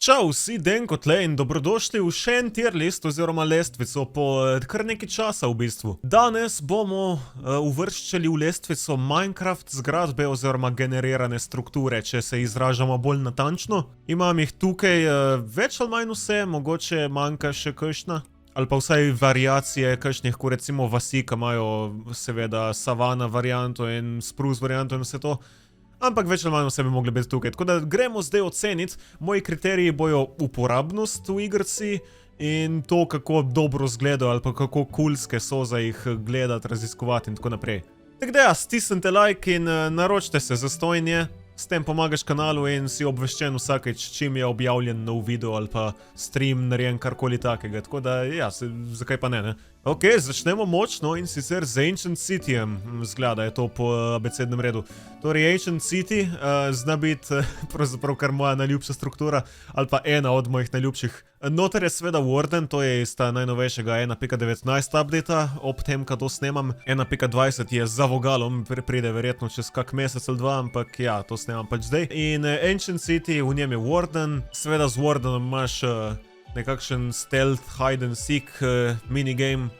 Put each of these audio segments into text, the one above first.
Čau, vsi Denko tle in dobrodošli v še en tier list oziroma lestvico po kar nekaj časa v bistvu. Danes bomo uvrščali v lestvico Minecraft zgradbe oziroma generirane strukture, če se izražamo bolj natančno. Imam jih tukaj več ali manj vse, mogoče manjka še kakšna. Ali pa vsaj variacije kakšnih, ko recimo vasi, ki imajo seveda savana varianto in spruce varianto in vse to. Ampak več ali manj vse bi mogli biti tukaj. Tako da gremo zdaj oceniti. Moji kriteriji bojo uporabnost v igrci in to, kako dobro zgledajo ali pa kako coolske so za jih gledati, raziskovati in tako naprej. Tako da ja, stisnite like in naročite se za stojnje. S tem pomagaš kanalu in si obveščen vsakeč, čim je objavljen nov video ali pa stream narejen karkoli takega. Tako da ja, zakaj pa ne? Ok, začnemo močno in sicer z Ancient Cityjem. Zgleda je to po abecednem redu. Torej Ancient City zna biti pravzaprav kar moja najljubša struktura ali pa ena od mojih najljubših. Noter je seveda Warden, to je iz ta najnovejšega 1.19 updata, ob tem, kad to snemam. 1.20 je za vogalom, pride verjetno čez kak mesec ali dva, ampak ja, to snemam pač zdaj. In Ancient City, v njem je Warden, seveda z Wardenom imaš nekakšen stealth, hide and seek minigame,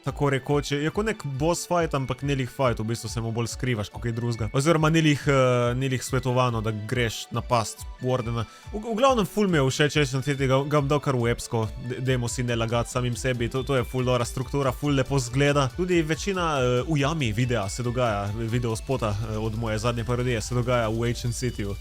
tako rekoč. Je kot nek boss fight, ampak ni lih fight, v bistvu se mu bolj skrivaš, kot kaj drugega. Oziroma ni lih svetovano, da greš napast Wardena. V glavnem ful mi je všeč, ga bom dal kar v epsko, dajmo si ne lagati samim sebi, to je ful dobra struktura, ful lepo zgleda. Tudi večina ujami videa se dogaja, video spota od moje zadnje parodije se dogaja v Ancient Cityju.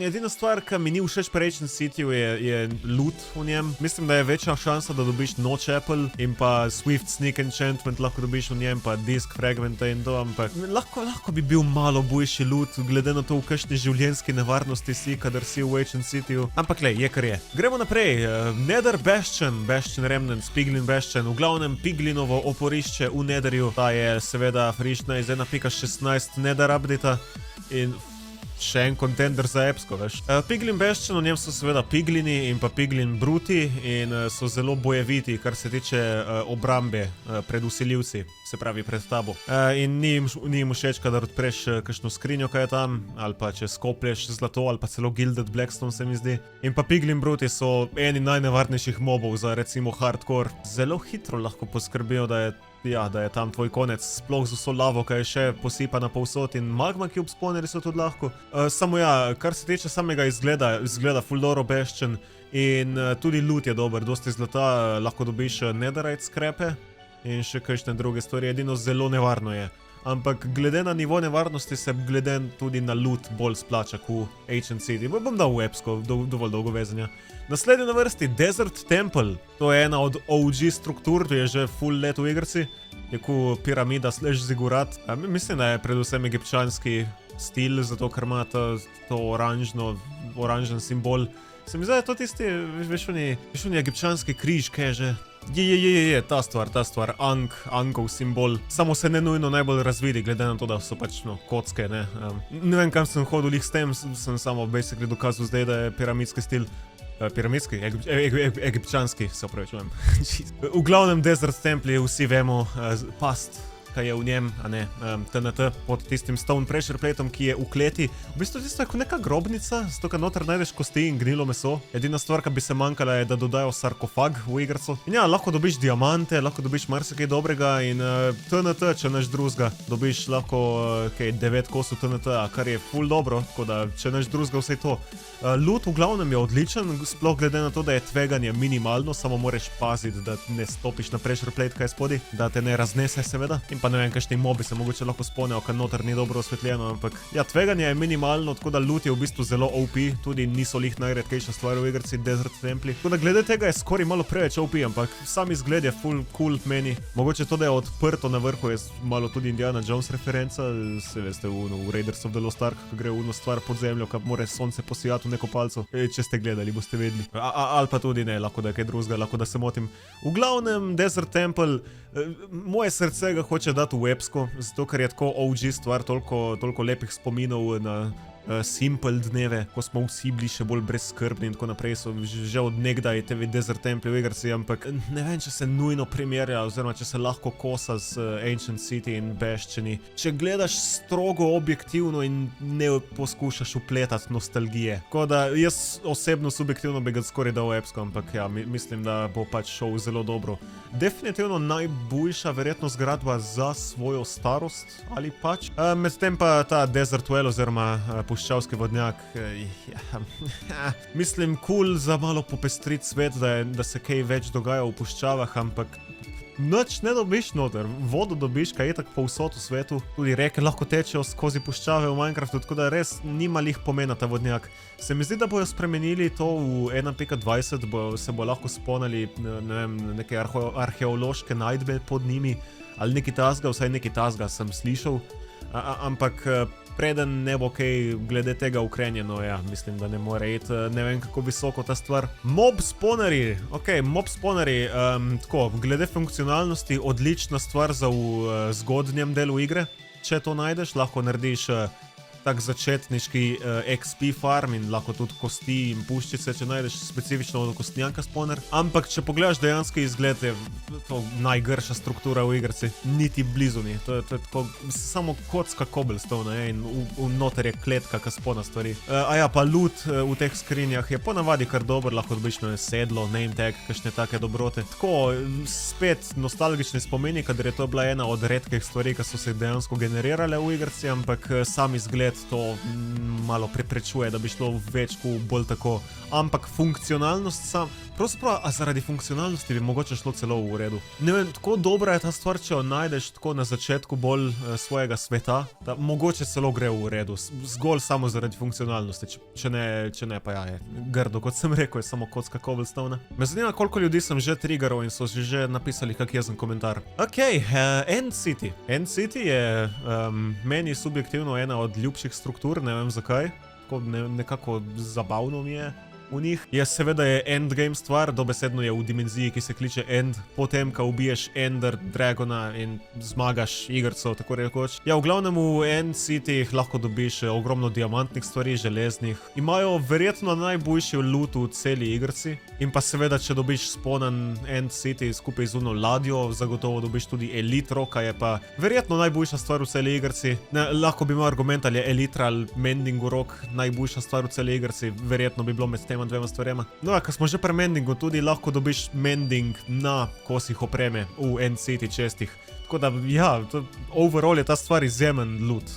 Edina stvar, ki mi ni všeč pri Ancient Cityju je loot v njem. Mislim, da je večja šansa, da dobiš Notch Apple in pa Swift Sneak Enchantment lahko dobiš v njem, pa Disk Fragmenta in to, ampak lahko bi bil malo boljši loot, glede na to, v kakšni življenjski nevarnosti si, kadar si v Ancient Cityju. Ampak le, je kar je. Gremo naprej. Nether Bastion, Bastion Remnants, Piglin Bastion, v glavnem Piglinovo oporišče v Netherju. Ta je seveda frišna iz 1.16 Nether updata in še en kontender za epsko, veš. Piglin Bastion, v njem so seveda piglini in pa piglin bruti in so zelo bojeviti, kar se tiče obrambe pred vsiljivci, se pravi pred tabo. In ni jim všeč, kadar odpreš kakšno skrinjo, kaj je tam, ali pa če skoplješ zlato, ali pa celo Gilded Blackstone, se mi zdi. In pa piglin bruti so eni najnevarnejših mobov za recimo hardcore. Zelo hitro lahko poskrbijo, da je tam tvoj konec, sploh z vso lavo, ki je še posipana povsod in magma cube spawnerji so tudi lahko. Samo ja, kar se tiče samega izgleda full dobro Bastion in tudi loot je dober, dosti zlata, lahko dobiš netherite skrepe in še kakšne druge stvari, edino zelo nevarno je. Ampak glede na nivo nevarnosti se glede tudi na loot bolj splača v Ancient City. Bom dal v epsko, dovolj dolgo vezanja. Naslednji na vrsti Desert Temple. To je ena od OG struktur, to je že full let v igrci. Je kot piramida / zigurat. Mislim, da je predvsem egipčanski stil, zato ker ima to oranžen simbol. Se mi zdi, da je to tisti, veš, oni egipčanski križ, kaj je že. Je, ta stvar, Ankov simbol. Samo se ne nujno najbolj razvidi, glede na to, da so pač, kocke, ne. Ne vem, kam sem hodil lih s tem, sem samo basically dokazal zdaj, da je piramidski stil. Piramidski? Egipčanski, se opravičujem. V glavnem Desert Temple vsi vemo, past, kaj je v njem, a ne, TNT, pod tistim stone pressure plateom, ki je v kleti. V bistvu tisto je kot neka grobnica, zato ker noter najdeš kosti in gnilo meso. Edina stvar, ki bi se manjkala, je, da dodajo sarkofag v igrco. In ja, lahko dobiš diamante, lahko dobiš marsikaj dobrega in TNT, če neš drugega, dobiš lahko 9 kosov TNT, kar je full dobro, tako da če neš drugega vse to. Loot v glavnem je odličen, sploh glede na to, da je tveganje minimalno, samo moraš paziti, da ne stopiš na pressure plate, kaj spodi, da te ne raznese seveda. In pa ne vem, kakšni mobi se mogoče lahko spawnejo, ker noter ni dobro osvetljeno, ampak ja, tveganje je minimalno, tako da loot je v bistvu zelo OP, tudi niso lih najredkejša stvar v igrci Desert Temple. Tako da glede tega je skoraj malo preveč OP, ampak sam izgled je full cool meni. Mogoče to, da je odprto na vrhu, je malo tudi Indiana Jones referenca, se veste, v Raiders of the Lost Ark, ko gre v eno stvar pod zemljo, ko more sonce posijati v neko palco. Če ste gledali, boste vedeli. Ali pa tudi ne, lahko da je kaj drugega, lahko da se motim. V glavnem Desert Temple, moje srce ga hoče dati v epsko, zato ker je tako OG stvar, toliko lepih spominov na simple dneve, ko smo vsi bili še bolj brezskrbni in tako naprej, so že od nekdaj te Desert Temple v igrci, ampak ne vem, če se nujno primerja, oziroma če se lahko kosa z Ancient City in Beščini. Če gledaš strogo objektivno in ne poskušaš upletati nostalgije. Tako da jaz osebno subjektivno bi ga skoraj dal epsko, ampak ja, mislim, da bo pač šel zelo dobro. Definitivno najboljša verjetno zgradba za svojo starost, ali pač. Medtem pa ta Desert Well oziroma puščavski vodnjak, mislim, cool za malo popestriti svet, da se kaj več dogaja v puščavah, ampak nič ne dobiš noter, vodo dobiš, kaj je tako povsod v svetu, tudi reke lahko tečejo skozi puščave v Minecraftu, tako da res nima lih pomena ta vodnjak. Se mi zdi, da bojo spremenili to v 1.20, se bo lahko spomnili, ne vem, neke arheološke najdbe pod njimi, ali neki tasga, vsaj neki tasga sem slišal, ampak preden ne bo kaj glede tega ukrenjeno, ja, mislim, da ne more iti, ne vem kako visoko ta stvar. Mob spawnerji, mob spawnerji, tako, glede funkcionalnosti, odlična stvar za v zgodnjem delu igre, če to najdeš, lahko narediš tak začetniški XP farm in lahko tudi kosti in puščice, če najdeš specifično od kostnjaka spawner. Ampak če pogledaš dejanski izgled, je to najgrša struktura v igrci, niti blizu ni. To je tako samo kocka cobblestone in noter je kletka, ki spona stvari. Pa loot v teh skrinjah je ponavadi kar dober, lahko dobiš sedlo, name tag, kakšne take dobrote. Tako, spet nostalgični spomeni, kadar je to bila ena od redkih stvari, ki so se dejansko generirale v igrci, ampak sam izgled to malo preprečuje, da bi šlo več bolj tako. Ampak funkcionalnost pravzaprav, zaradi funkcionalnosti bi mogoče šlo celo v redu. Ne vem, tako dobra je ta stvar, če jo najdeš tako na začetku bolj svojega sveta, da mogoče celo gre v redu, zgolj samo zaradi funkcionalnosti, če ne pa ja, je grdo, kot sem rekel, je samo kocka cobblestone. Me zanima, koliko ljudi sem že triggeral in so že napisali kak jezen komentar. End City. End City je meni subjektivno ena od ljubših struktur, ne vem zakaj, tako nekako zabavno mi je v njih. Seveda je endgame stvar, dobesedno je v dimenziji, ki se kliče End, potem, ko ubiješ Ender Dragona in zmagaš igrco, tako rekoč. Ja, v glavnem v End City lahko dobiš ogromno diamantnih stvari, železnih. Imajo verjetno najboljši loot v celi igrci. In pa seveda, če dobiš spawnen End City skupaj z uno ladjo, zagotovo dobiš tudi Elytro, kaj je pa verjetno najboljša stvar v celi igrci. Lahko bi imel argument, ali je Elytra ali Mending Rock najboljša stvar v celi igrci, verjetno bi bilo med tem dvema stvarema. No, ko smo že pri mendingu, tudi lahko dobiš mending na kosih opreme v End City čestih. Tako da, ja, overall je ta stvar izjemen loot.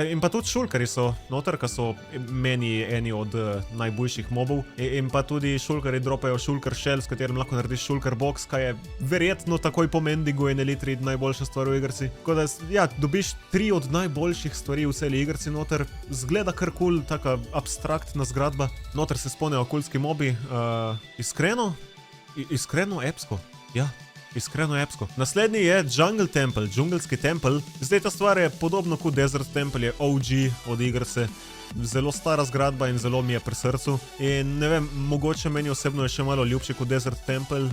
In pa tudi šulkari so noter, ki so meni eni od najboljših mobov. In pa tudi šulkari dropajo šulkar shell, s katerim lahko narediš šulkar box, kaj je verjetno takoj po mendingu in Elytri najboljša stvar v igrci. Tako da, ja, dobiš 3 od najboljših stvari v celi igrci noter. Zgleda kar cool, taka abstraktna zgradba. Noter se spawnejo okoljski mobi. Iskreno epsko. Ja. Iskreno epsko. Naslednji je Jungle Temple, džungelski tempel. Zdaj ta stvar je podobno kot Desert Temple, je OG od igrce. Zelo stara zgradba in zelo mi je pri srcu. In ne vem, mogoče meni osebno je še malo ljubši kot Desert Temple.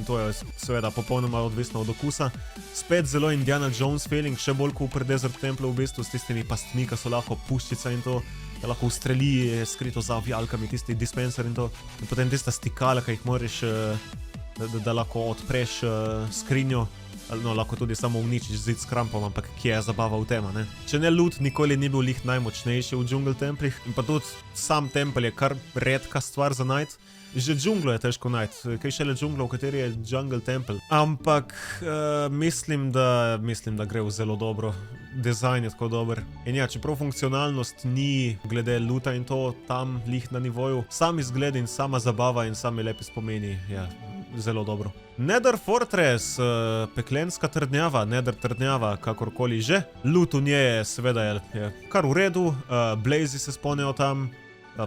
To je seveda popolnoma odvisno od okusa. Spet zelo Indiana Jones feeling, še bolj kot pri Desert Temple v bistvu, s tistimi pastmi, ki so lahko puščica in to. Da lahko ustreli skrito za ovjalkami, tisti dispenser in to. In potem tista stikala, ki jih moraš da lahko odpreš skrinjo, no, lahko tudi samo uničiš zid s krampom, ampak kje je zabava v tem, ne? Če ne, loot nikoli ni bil lih najmočnejši v Jungle Templih, in pa tudi sam tempel je kar redka stvar za najti. Že džunglo je težko najti, kaj šele džunglo, v kateri je Jungle Temple. Ampak mislim, da gre v zelo dobro. Dizajn je tako dober. In ja, čeprav funkcionalnost ni glede loota in to tam lih na nivoju, sam izgled in sama zabava in sami lepi spomeni, ja, zelo dobro. Nether Fortress, peklenska trdnjava, Nether trdnjava, kakorkoli že. Loot v nje je seveda je kar v redu, blazi se spawnejo tam,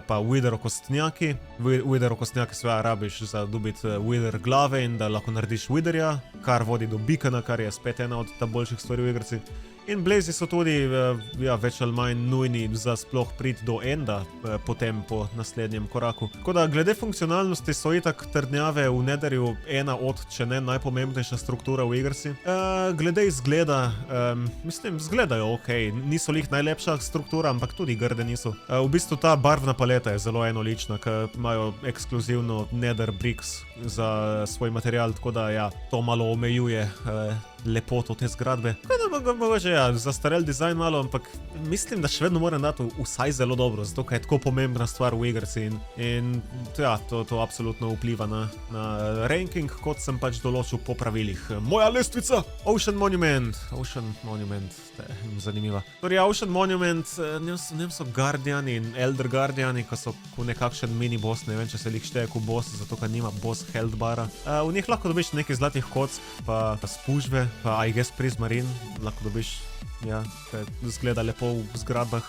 pa wither okostnjaki. Wither okostnjaki seveda rabiš za dobiti wither glave in da lahko narediš witherja, kar vodi do beacona, kar je spet ena od ta boljših stvari v igrci. In blazi so tudi ja, več ali manj nujni za sploh priti do enda, potem po naslednjem koraku. Tako da glede funkcionalnosti so itak trdnjave v Netherju ena od, če ne najpomembnejša struktura v igrci. Glede izgleda, mislim, izgledajo ok, niso lih najlepša struktura, ampak tudi grde niso. V bistvu ta barvna paleta je zelo enolična, ker imajo ekskluzivno Nether bricks za svoj material, tako da ja, to malo omejuje lepoto te zgradbe. Tako da mogoče ja, zastarel dizajn malo, ampak mislim, da še vedno moram dati vsaj zelo dobro, zato ker je tako pomembna stvar v igrci in ja, to absolutno vpliva na ranking, kot sem pač določil po pravilih. Moja lestvica! Ocean Monument, zanimiva. Torej, Ocean Monument, njem so Guardiani in Elder Guardiani, ko so nekakšen mini boss, ne vem, če se lih šteje kot boss, zato ker nima boss health bara. V njih lahko dobiš nekaj zlatih kock, pa spužve, pa I guess Prismarine, lahko dobiš, ja, zgleda lepo v zgradbah.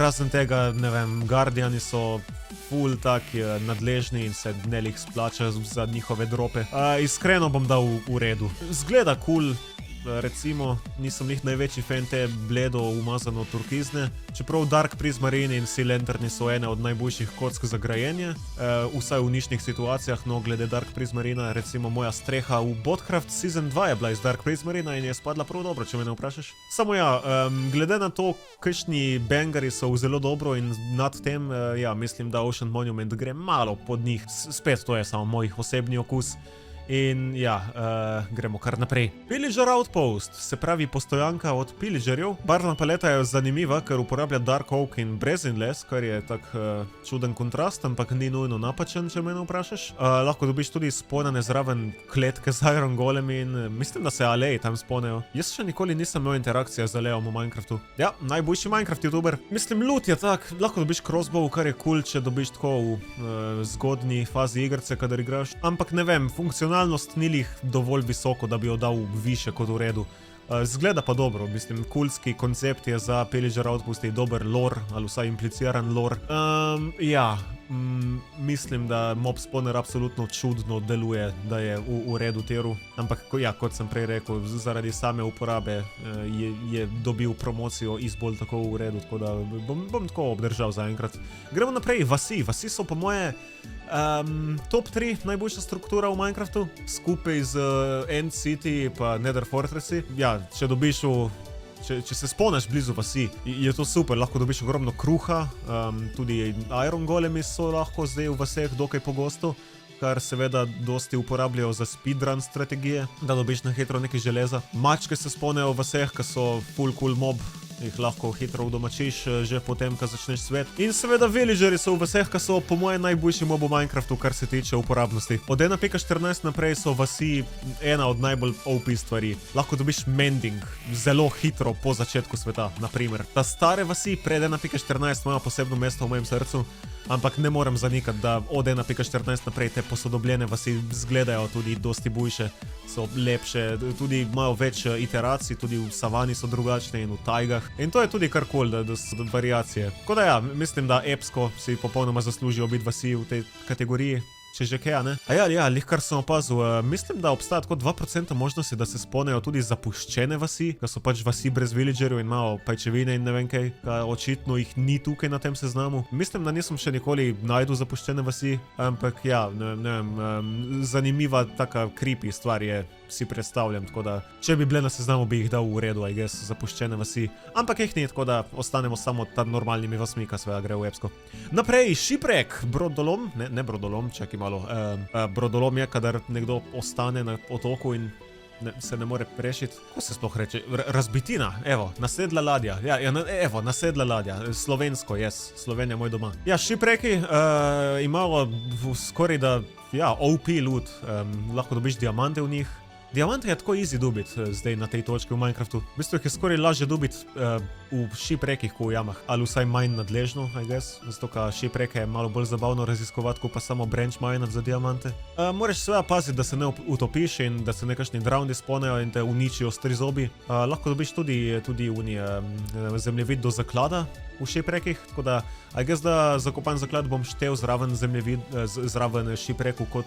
Razen tega, ne vem, Guardiani so full taki nadležni in se ne lih splača za njihove drope. Iskreno bom dal v redu. Zgleda cool. Recimo, nisem lih največji fan te bledo umazano turkizne, čeprav Dark Prismarine in Sea Lanterni so ene od najboljših kock za grajenje, vsaj v nišnih situacijah, no glede Dark Prismarina, recimo moja streha v Botcraft Season 2 je bila iz Dark Prismarina in je spadla prav dobro, če me ne vprašaš. Samo ja, glede na to, kakšni bangari so zelo dobro in nad tem, ja, mislim, da Ocean Monument gre malo pod njih, spet to je samo moj osebni okus. In ja, gremo kar naprej. Pillager Outpost, se pravi postojanka od pillagerjev. Barvna paleta je zanimiva, ker uporablja Dark Oak in Brezinless, kar je tak čuden kontrast, ampak ni nujno napačen, če me ne vprašaš. Lahko dobiš tudi sponane zraven kletke z Iron Golemi in mislim, da se aleji tam sponejo. Jaz še nikoli nisem imel interakcije z alejom v Minecraftu. Ja, najboljši Minecraft youtuber. Mislim, loot je tak, lahko dobiš crossbow, kar je cool, če dobiš tako v zgodnji fazi igrce, kadar igraš. Ampak ne vem, funkcionalnost ni lih dovolj visoko, da bi jo dal više kot v redu. Zgleda pa dobro, mislim, kulski koncept je za Pillager Outpost je dober lore, ali vsaj impliciran lore. Ja, mislim, da mob spawner absolutno čudno deluje, da je v redu teru, ampak ja, kot sem prej rekel, zaradi same uporabe je dobil promocijo izbolj tako v redu, tako da bom tako obdržal zaenkrat. Gremo naprej, vasi so po moje top 3 najboljša struktura v Minecraftu, skupaj z End City pa Nether Fortressi. Ja, če dobiš če se spomniš blizu vasi, je to super, lahko dobiš ogromno kruha, tudi Iron Golemi so lahko zdaj v vaseh dokaj pogosto, kar seveda dosti uporabljajo za speedrun strategije, da dobiš na hitro nekaj železa. Mačke se spomnejo v vaseh, ki so full cool mob, jih lahko hitro udomačiš že potem, ko začneš svet. In seveda villagerji so v vaseh, ki so po moje najboljši mob v Minecraftu, kar se tiče uporabnosti. Od 1.14 naprej so vasi ena od najbolj OP stvari. Lahko dobiš mending zelo hitro po začetku sveta, naprimer. Ta stare vasi pred 1.14 imajo posebno mesto v mojem srcu, ampak ne morem zanikati, da od 1.14 naprej te posodobljene vasi izgledajo tudi dosti boljše, so lepše, tudi imajo več iteracij, tudi v savani so drugačne in v tajgah. In to je tudi kar cool, da so variacije. Tako da ja, mislim, da epsko si popolnoma zaslužijo biti vasi v tej kategoriji. Če že kaj, ne? Ja, lih kar sem opazil, mislim, da obstaja tako 2% možnosti, da se spomnejo tudi zapuščene vasi, ki so pač vasi brez villagerjev in imajo pajčevine in ne vem kaj, očitno jih ni tukaj na tem seznamu. Mislim, da nisem še nikoli najdel zapuščene vasi, ampak ja, ne vem, zanimiva taka creepy stvar je, si predstavljam, tako da, če bi bile na seznamu, bi jih dal v redu, I guess, zapuščene vasi, ampak jih ni, tako da ostanemo samo ta normalnimi vasmi, ka svega gre v epsko. Naprej, Shipwreck, brodolom, ne brodolom, čakaj malo, brodolom je, kadar nekdo ostane na otoku in se ne more rešiti. Kako se sploh reče? Razbitina, evo, nasedla ladja. Evo, nasedla ladja. Slovensko, yes. Slovenija moj doma. Ja, Shipwrecki imajo skoraj da, ja, OP loot. Lahko dobiš diamante v njih. Diamante je tako easy dobiti zdaj na tej točki v Minecraftu. V bistvu jih je skoraj lažje dobiti v v shipwreckih, kot v jamah. Ali vsaj manj nadležno, I guess. Zato, ker shipwrecke je malo bolj zabavno raziskovati, kot pa samo branch minati za diamante. Moraš seveda paziti, da se ne utopiš in da se nekakšni drowni spawnejo in te uničijo s 3 zobi. Lahko dobiš tudi zemljevid do zaklada v shipwreckih, tako da I guess, da zakopan zaklad bom štel zraven zraven shipwrecku kot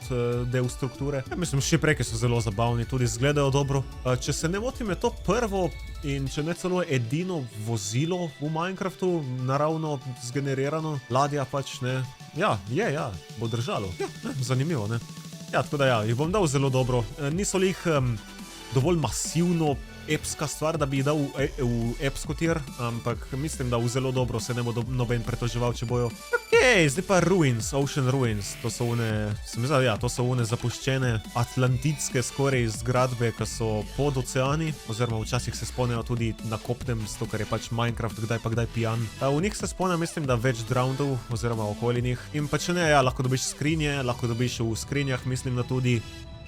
del strukture. Ja, mislim, shipwrecki so zelo zabavni, tudi izgledajo dobro. Če se ne motim, je to prvo in če ne celo edino vozilo v Minecraftu, naravno zgenerirano. Ladja pač, ne. Ja, bo držalo. Ja, zanimivo, ne. Ja, tako da ja, jih bom dal zelo dobro. Niso jih dovolj masivno epska stvar, da bi jih dal v epsko tier, ampak mislim, da v zelo dobro se ne bo noben pretoževal, če bojo. Okej, zdaj pa Ruins, Ocean Ruins. To so to so zapuščene atlantidske skoraj zgradbe, ki so pod oceani, oziroma včasih se spomnejo tudi na kopnem, zato ker je pač Minecraft kdaj pa kdaj pijan. V njih se spomnim, mislim, da več drownov, oziroma okoli njih. In pa če ne, ja, lahko dobiš skrinje, lahko dobiš v skrinjah, mislim, da tudi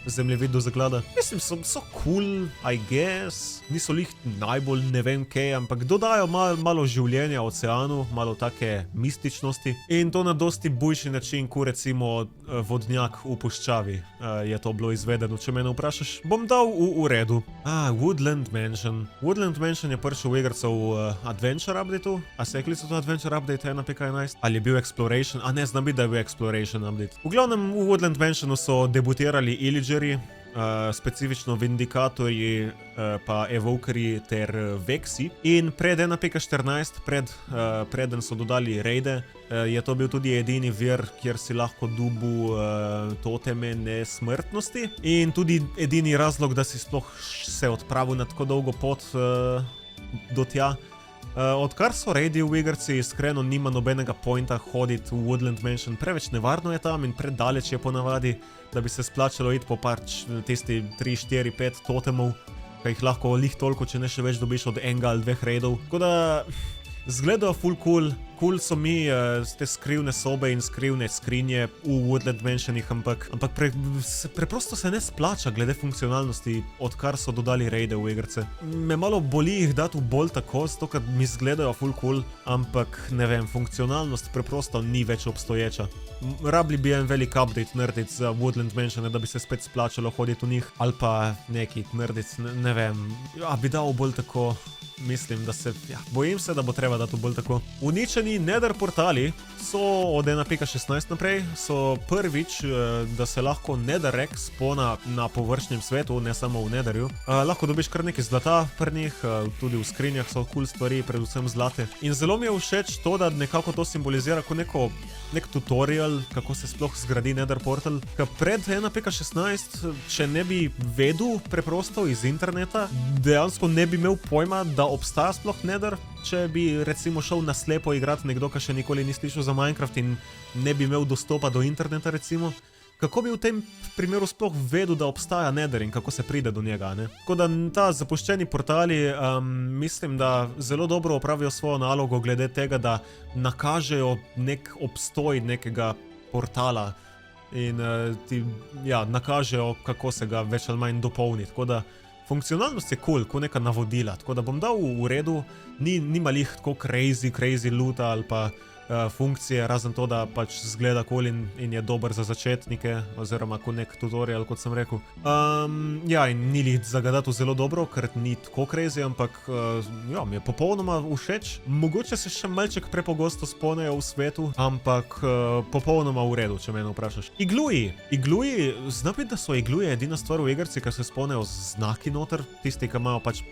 zemljevid do zaklada. Mislim, so cool, I guess. Niso lih najbolj ne vem kaj, ampak dodajo malo življenja oceanu, malo take mističnosti. In to na dosti boljši način, kot recimo vodnjak v puščavi je to bilo izvedeno, če mene vprašaš. Bom dal v redu. Woodland Mansion. Woodland Mansion je prišel v igrico v Adventure Updateu. A se je klical to Adventure Update 1.11? Ali je bil Exploration? Ne, znam biti, da je bil Exploration Update. V glavnem, v Woodland Mansionu so debutirali Illageri, specifično Vindikatorji, pa Evokerji ter Vexi. In pred 1.14, preden so dodali raide, je to bil tudi edini vir, kjer si lahko dobil toteme nesmrtnosti. In tudi edini razlog, da si sploh se odpravil na tako dolgo pot do tja. Odkar so raidi v igrici, iskreno nima nobenega pointa hoditi v Woodland Mansion. Preveč nevarno je tam in predaleč je ponavadi, da bi se splačalo iti po tisti 3, 4, 5 totemov, ki jih lahko lih toliko, če ne še več dobiš od enega ali 2 raidov. Tako da zgledajo full cool. Cool so mi te skrivne sobe in skrivne skrinje v Woodland Mansionih, ampak preprosto se ne splača glede funkcionalnosti, odkar so dodali raide v igrice. Me malo boli jih dati v bolj tako, zato ker mi zgledajo full cool, ampak ne vem, funkcionalnost preprosto ni več obstoječa. Rabili bi en velik update narediti za Woodland Mansione, da bi se spet splačalo hoditi v njih, ali pa neki narediti, ne vem, bi dal bolj tako. Mislim, da bojim se, da bo treba dati bolj tako. Uničeni Nether portali so od 1.16 naprej, so prvič, da se lahko Netherrack spona na površnem svetu, ne samo v Netherju. Lahko dobiš kar nekaj zlata pri njih, tudi v skrinjah so cool stvari, predvsem zlate. In zelo mi je všeč to, da nekako to simbolizira kot nek tutorial, kako se sploh zgradi Nether portal. Ker pred 1.16, če ne bi vedel preprosto iz interneta, dejansko ne bi imel pojma, da obstaja sploh Nether. Če bi recimo šel na slepo igrati nekdo, ki še nikoli ni slišal za Minecraft in ne bi imel dostopa do interneta recimo, kako bi v tem primeru sploh vedel, da obstaja Nether in kako se pride do njega, ne? Tako da ta zapuščeni portali, mislim, da zelo dobro opravijo svojo nalogo glede tega, da nakažejo nek obstoj nekega portala in ti nakažejo, kako se ga več ali manj dopolni. Tako da funkcionalnost je cool, kot neka navodila, tako da bom dal v redu, nima lih tako crazy loota ali pa funkcije, razen to, da pač zgleda cool in je dober za začetnike, oziroma kot nek tutorial, kot sem rekel. In ni lih zagadati zelo dobro, ker ni tako crazy, ampak mi je popolnoma všeč. Mogoče se še malček prepogosto spawnejo v svetu, ampak popolnoma v redu, če mene vprašaš. Igluji, znam biti, da so igluji edina stvar v igrici, ki se spawnejo z znaki noter, tisti, ki imajo pač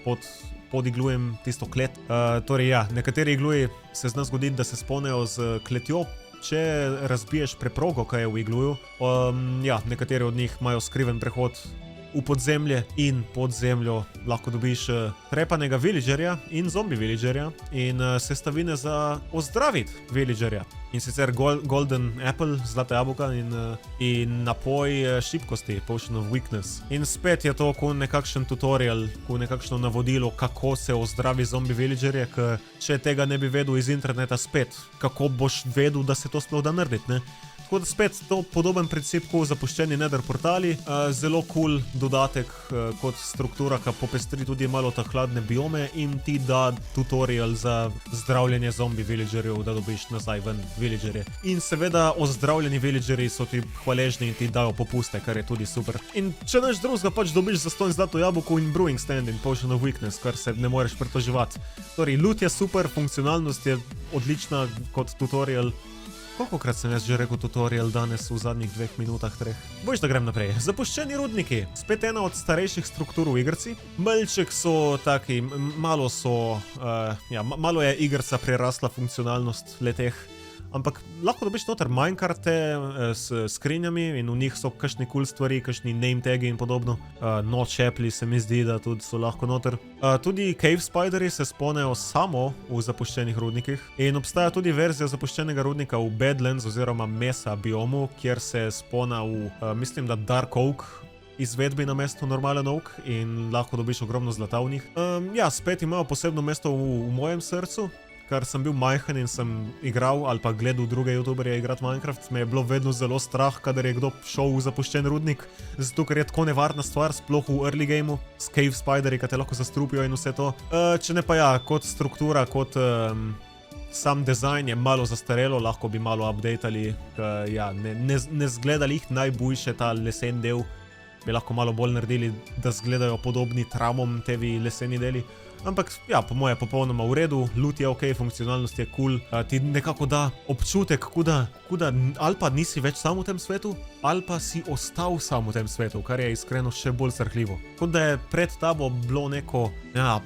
pod iglujem tisto klet. Torej nekateri igluji se zna zgoditi, da se spawnejo z kletjo, če razbiješ preprogo, kaj je v igluju. Nekateri od njih imajo skriven prehod v podzemlje in pod zemljo lahko dobiš trepanega villagerja in zombi villagerja in sestavine za ozdraviti villagerja. In sicer golden apple, zlata jabolka in napoj šibkosti, potion of weakness. In spet je to kot nekakšen tutorial, kot nekakšno navodilo, kako se ozdravi zombi villagerje, ker če tega ne bi vedel iz interneta spet, kako boš vedel, da se to sploh da narediti, ne? Tako da spet to podoben princip kot zapuščeni Nether portali, zelo cool dodatek kot struktura, ki popestri tudi malo ta hladne biome in ti da tutorial za zdravljenje zombi villagerjev, da dobiš nazaj ven villagerje. In seveda ozdravljeni villagerji so ti hvaležni in ti dajo popuste, kar je tudi super. In če nič drugega, pač dobiš zastonj zlato jabolko in brewing stand in potion of weakness, kar se ne moreš pritoževati. Torej, loot je super, funkcionalnost je odlična kot tutorial. Kolikokrat sem jaz že rekel tutorial danes v zadnjih 2 minutah, 3? Bojiš, da grem naprej. Zapuščeni rudniki. Spet ena od starejših struktur v igrci. Malček so taki, malo je igrca prerasla funkcionalnost leteh. Ampak lahko dobiš noter minecarte s skrinjami in v njih so kakšni cool stvari, kakšni name tagi in podobno. Notch appli se mi zdi, da tudi so lahko noter. Tudi cave spideri se spawnejo samo v zapuščenih rudnikih. In obstaja tudi verzija zapuščenega rudnika v Badlands oziroma Mesa biomu, kjer se spawna v, mislim, da Dark Oak izvedbi na mesto normalen oak in lahko dobiš ogromno zlata v njih. Ja, spet imajo posebno mesto v mojem srcu. Ker sem bil majhen in sem igral ali pa gledal druge youtuberje igrati Minecraft, me je bilo vedno zelo strah, kadar je kdo šel v zapuščen rudnik, zato ker je tako nevarna stvar, sploh v early gameu, s cave spideri, ki te lahko zastrupijo in vse to. Če ne pa ja, kot struktura, kot sam dizajn je malo zastarelo, lahko bi malo updatali, ja, ne zgledali jih najboljše ta lesen del, bi lahko malo bolj naredili, da zgledajo podobni tramom tevi leseni deli. Ampak, ja, po moje popolnoma v redu, loot je ok, funkcionalnost je cool, ti nekako da občutek, kuda ali pa nisi več sam v tem svetu, ali pa si ostal sam v tem svetu, kar je iskreno še bolj srhljivo. Kot da je pred tabo bilo neko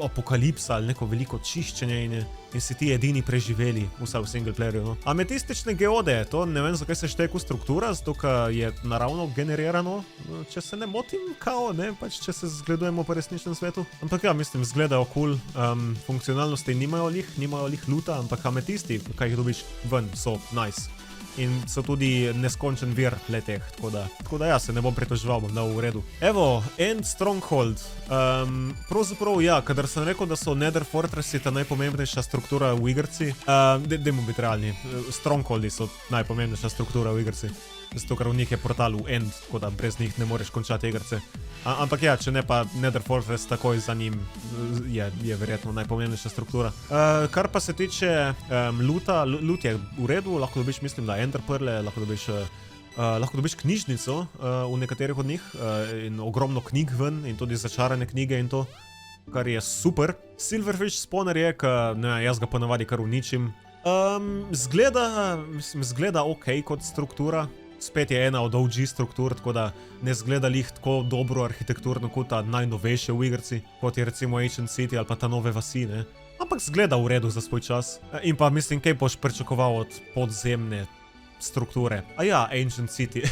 apokalipsa ali neko veliko čiščenje in si ti edini preživeli, vsaj v singleplayerju, no. Ametistične geode, to ne vem, zakaj se šteje kot struktura, zato ker je naravno generirano, če se ne motim, kao, ne, pač če se zgledujemo po resničnem svetu. Ampak ja, mislim, zgledajo cool, funkcionalnosti nimajo lih loota, ampak ametisti, kaj jih dobiš ven, so nice. In so tudi neskončen vir leteh, tako da ja, se ne bom pritoževal, bom dal v redu. Evo, End Stronghold. Pravzaprav ja, kadar sem rekel, da so Nether Fortressi ta najpomembnejša struktura v igrci, dajmo biti realni, Strongholdi so najpomembnejša struktura v igrci. Zato, ker v njih je portal v End, tako da brez njih ne moreš končati igrce. Ampak ja, če ne pa Nether Fortress takoj za njim je verjetno najpomembnejša struktura. Kar pa se tiče loota, loot je v redu, lahko dobiš, mislim, da Ender Pearle, lahko dobiš knjižnico v nekaterih od njih in ogromno knjig ven in tudi začarane knjige in to, kar je super. Silverfish spawner je, jaz ga ponavadi kar uničim. Zgleda ok kot struktura. Spet je ena od OG struktur, tako da ne zgleda lih tako dobro arhitekturno kot ta najnovejše v igrci, kot je recimo Ancient City ali pa ta nove vasi, ne. Ampak zgleda v redu za svoj čas. In pa mislim, kaj boš pričakoval od podzemne strukture. A ja, Ancient City.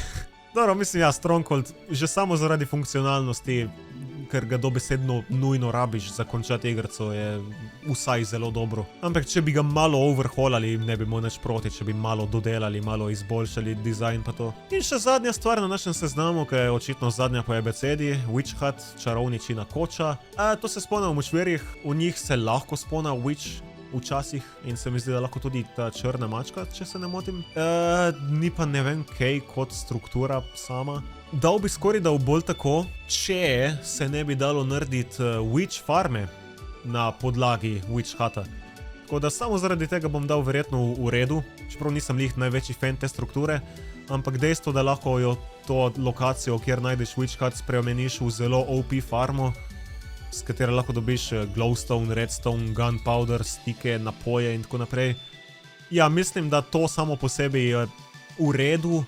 Dobro, mislim, ja, Stronghold, že samo zaradi funkcionalnosti, ker ga dobesedno nujno rabiš za končati igrco, je vsaj zelo dobro. Ampak če bi ga malo overhaulali, ne bi imel nič proti, če bi malo dodelali, malo izboljšali dizajn pa to. In še zadnja stvar na našem seznamu, ki je očitno zadnja po abecedi, Witch Hut, čarovničina koča. To se spawna v močvirjih, v njih se lahko spawna Witch včasih in se mi zdi, da lahko tudi ta črna mačka, če se ne motim. Ni pa ne vem kaj kot struktura sama. Dal bi skoraj da v bolj tako, če se ne bi dalo narediti witch farme na podlagi Witch Huta. Tako da samo zaradi tega bom dal verjetno v redu, čeprav nisem lih največji fan te strukture, ampak dejstvo, da lahko jo to lokacijo, kjer najdeš Witch Hut, spremeniš v zelo OP farmo, s katero lahko dobiš glowstone, redstone, gunpowder, stike, napoje in tako naprej. Ja, mislim, da to samo po sebi je v redu,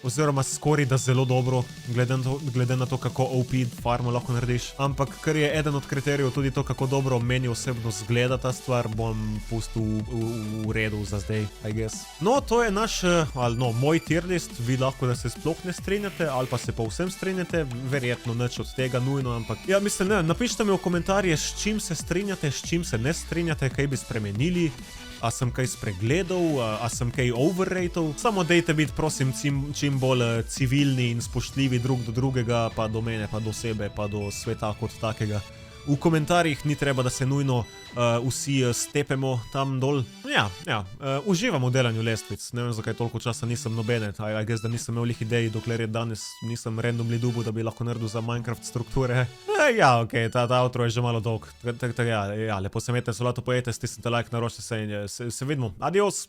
oziroma skoraj da zelo dobro, glede na to, kako OP farmo lahko narediš. Ampak, ker je eden od kriterijev tudi to, kako dobro meni osebno zgleda ta stvar, bom pustil v redu za zdaj, I guess. No, to je moj tier list, vi lahko, da se sploh ne strinjate, ali pa se povsem strinjate, verjetno nič od tega nujno, ampak ja, mislim, ne, napišite mi v komentarje, s čim se strinjate, s čim se ne strinjate, kaj bi spremenili. A sem kaj spregledal, a sem kaj overrated. Samo dejte biti, prosim, čim bolj civilni in spoštljivi drug do drugega, pa do mene, pa do sebe, pa do sveta kot takega. v komentarjih, ni treba, da se nujno vsi stepemo tam dol. Uživam v delanju lestvic, ne vem, zakaj toliko časa nisem nobene, I guess, da nisem imel lih idej, dokler je danes nisem randomly dubu, da bi lahko naredil za Minecraft strukture. Okej, ta outro je že malo dolg, lepo se imejte, solato pojete, stisnite like, naročite se in se vidimo, adios!